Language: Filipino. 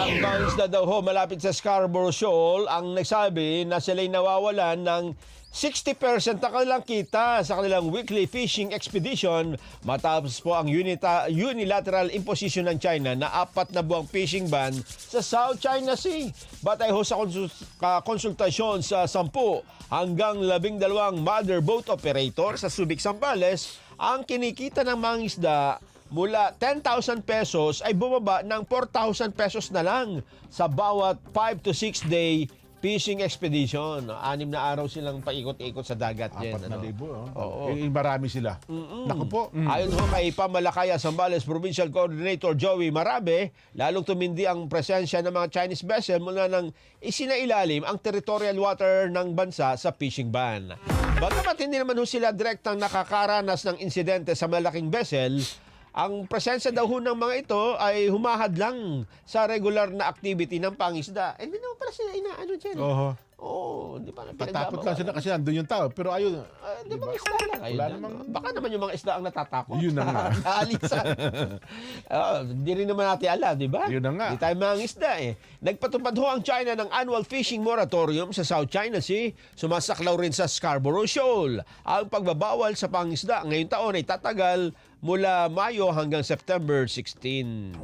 Ang mga isda daw ho malapit sa Scarborough Shoal ang nagsabi na sila'y nawawalan ng 60% na kanilang kita sa kanilang weekly fishing expedition matapos po ang unilateral imposition ng China na 4 na buwang fishing ban sa South China Sea. Batay ho sa konsultasyon sa 10 hanggang 12 mother boat operator sa Subic, Zambales, ang kinikita ng mga isda mula 10,000 pesos ay bumaba ng 4,000 pesos na lang sa bawat 5 to 6 day fishing expedition. 6 na araw silang paikot-ikot sa dagat yan. 4,000. Oo. Marami sila. Naku po. Ayon ho kay Pamalakaya Zambales Provincial Coordinator Joey Marabe, lalong tumindi ang presensya ng mga Chinese vessel mula nang isinailalim ang territorial water ng bansa sa fishing ban. Bagamat hindi naman ho sila direktang nakakaranas ng insidente sa malaking vessel, ang presensya daw ho ng mga ito ay humahad lang sa regular na activity ng pangisda. Hindi naman pala sila inaano dyan. Oho. Oo, di ba? Tatakot lang sila kasi andun yung tao. Pero ayun. Di ba isda lang? Ayun Wala lang. namang... Baka naman yung mga isda ang natatakot. Yun na nga. Naalisan. Di rin naman natin alam, di ba? Yun na nga. Di tayo mga isda eh. Nagpatupad ho ang China ng annual fishing moratorium sa South China Sea. Sumasaklaw rin sa Scarborough Shoal. Ang pagbabawal sa pangisda ngayong taon ay tatagal mula Mayo hanggang September 16.